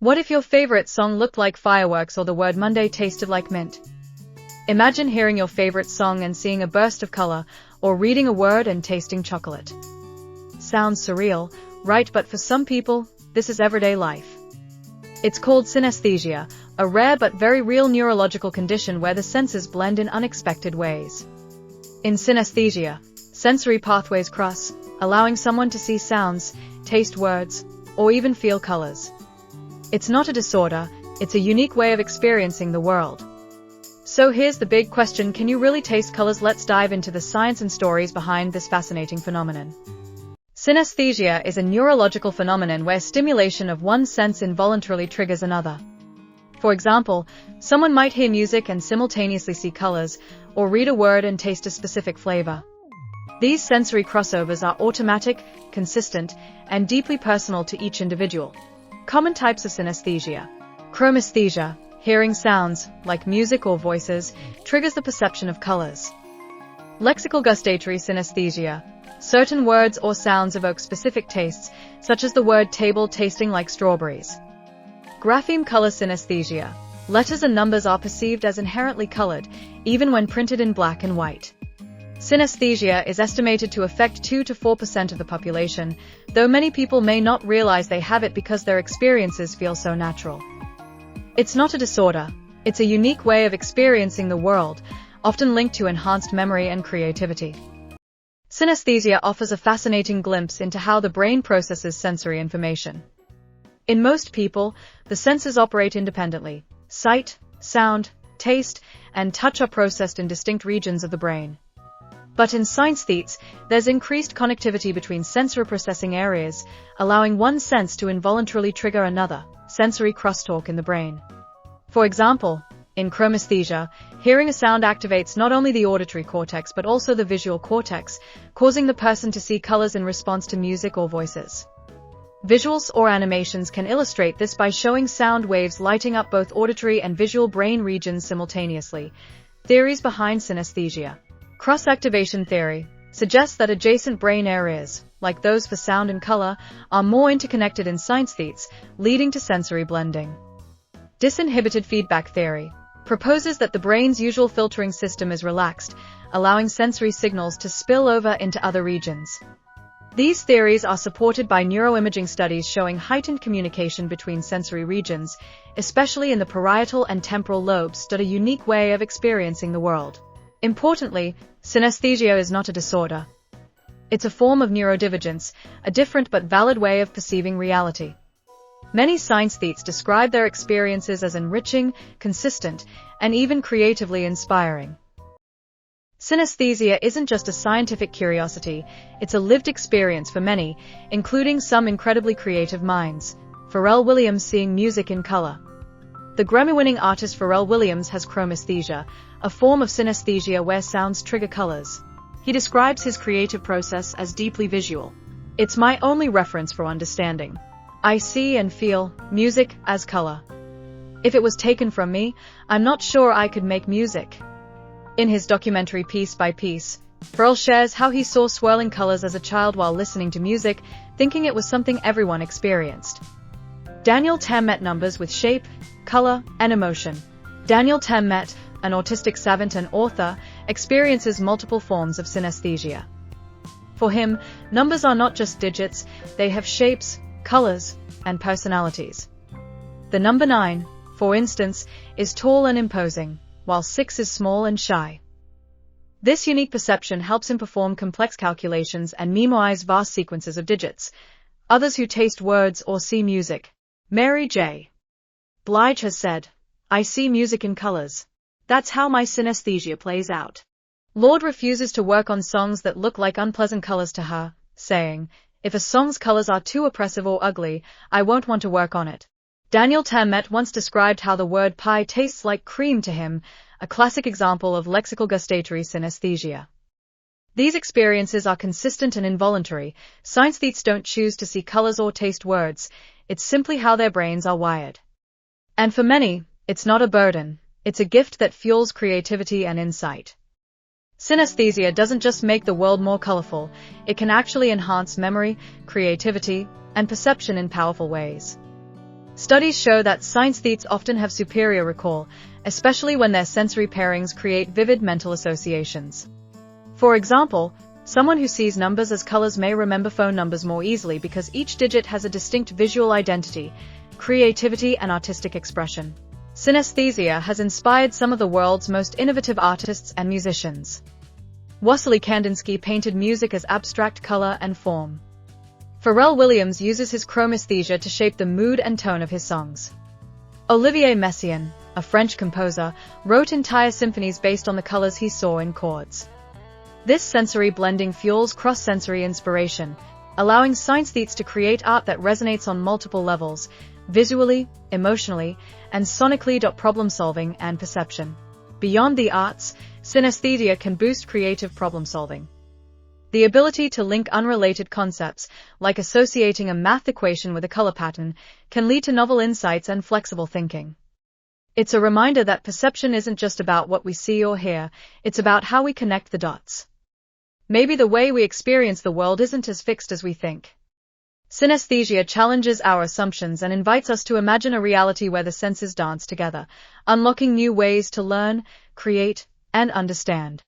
What if your favorite song looked like fireworks or the word Monday tasted like mint? Imagine hearing your favorite song and seeing a burst of color, or reading a word and tasting chocolate. Sounds surreal, right? But for some people, this is everyday life. It's called synesthesia, a rare but very real neurological condition where the senses blend in unexpected ways. In synesthesia, sensory pathways cross, allowing someone to see sounds, taste words, or even feel colors. It's not a disorder, it's a unique way of experiencing the world. So here's the big question: can you really taste colors? Let's dive into the science and stories behind this fascinating phenomenon. Synesthesia is a neurological phenomenon where stimulation of one sense involuntarily triggers another. For example, someone might hear music and simultaneously see colors, or read a word and taste a specific flavor. These sensory crossovers are automatic, consistent, and deeply personal to each individual. Common types of synesthesia. Chromesthesia, hearing sounds, like music or voices, triggers the perception of colors. Lexical gustatory synesthesia. Certain words or sounds evoke specific tastes, such as the word table tasting like strawberries. Grapheme color synesthesia. Letters and numbers are perceived as inherently colored, even when printed in black and white. Synesthesia is estimated to affect 2 to 4% of the population, though many people may not realize they have it because their experiences feel so natural. It's not a disorder, it's a unique way of experiencing the world, often linked to enhanced memory and creativity. Synesthesia offers a fascinating glimpse into how the brain processes sensory information. In most people, the senses operate independently. Sight, sound, taste, and touch are processed in distinct regions of the brain. But in synesthetes, there's increased connectivity between sensory processing areas, allowing one sense to involuntarily trigger another, sensory crosstalk in the brain. For example, in chromesthesia, hearing a sound activates not only the auditory cortex but also the visual cortex, causing the person to see colors in response to music or voices. Visuals or animations can illustrate this by showing sound waves lighting up both auditory and visual brain regions simultaneously. Theories behind synesthesia. Cross-activation theory suggests that adjacent brain areas, like those for sound and color, are more interconnected in synesthetes, leading to sensory blending. Disinhibited feedback theory proposes that the brain's usual filtering system is relaxed, allowing sensory signals to spill over into other regions. These theories are supported by neuroimaging studies showing heightened communication between sensory regions, especially in the parietal and temporal lobes, that a unique way of experiencing the world. Importantly, synesthesia is not a disorder. It's a form of neurodivergence, a different but valid way of perceiving reality. Many synesthetes describe their experiences as enriching, consistent, and even creatively inspiring. Synesthesia isn't just a scientific curiosity, it's a lived experience for many, including some incredibly creative minds. Pharrell Williams seeing music in color. The Grammy-winning artist Pharrell Williams has chromesthesia, a form of synesthesia where sounds trigger colors. He describes his creative process as deeply visual. It's my only reference for understanding. I see and feel music as color. If it was taken from me, I'm not sure I could make music. In his documentary Piece by Piece, Pharrell shares how he saw swirling colors as a child while listening to music, thinking it was something everyone experienced. Daniel Tammet numbers with shape, color, and emotion. Daniel Tammet, an autistic savant and author, experiences multiple forms of synesthesia. For him, numbers are not just digits, they have shapes, colors, and personalities. The number 9, for instance, is tall and imposing, while 6 is small and shy. This unique perception helps him perform complex calculations and memorize vast sequences of digits. Others who taste words or see music. Mary J. Blige has said, "I see music in colors. That's how my synesthesia plays out." Lorde refuses to work on songs that look like unpleasant colors to her, saying, "If a song's colors are too oppressive or ugly, I won't want to work on it." Daniel Tammet once described how the word pie tastes like cream to him, a classic example of lexical gustatory synesthesia. These experiences are consistent and involuntary. Synesthetes don't choose to see colors or taste words, it's simply how their brains are wired. And for many, it's not a burden, it's a gift that fuels creativity and insight. Synesthesia doesn't just make the world more colorful, it can actually enhance memory, creativity, and perception in powerful ways. Studies show that synesthetes often have superior recall, especially when their sensory pairings create vivid mental associations. For example, someone who sees numbers as colors may remember phone numbers more easily because each digit has a distinct visual identity, creativity, and artistic expression. Synesthesia has inspired some of the world's most innovative artists and musicians. Wassily Kandinsky painted music as abstract color and form. Pharrell Williams uses his chromesthesia to shape the mood and tone of his songs. Olivier Messiaen, a French composer, wrote entire symphonies based on the colors he saw in chords. This sensory blending fuels cross-sensory inspiration, allowing synesthetes to create art that resonates on multiple levels, visually, emotionally, and sonically. Problem-solving and perception. Beyond the arts, synesthesia can boost creative problem-solving. The ability to link unrelated concepts, like associating a math equation with a color pattern, can lead to novel insights and flexible thinking. It's a reminder that perception isn't just about what we see or hear, it's about how we connect the dots. Maybe the way we experience the world isn't as fixed as we think. Synesthesia challenges our assumptions and invites us to imagine a reality where the senses dance together, unlocking new ways to learn, create, and understand.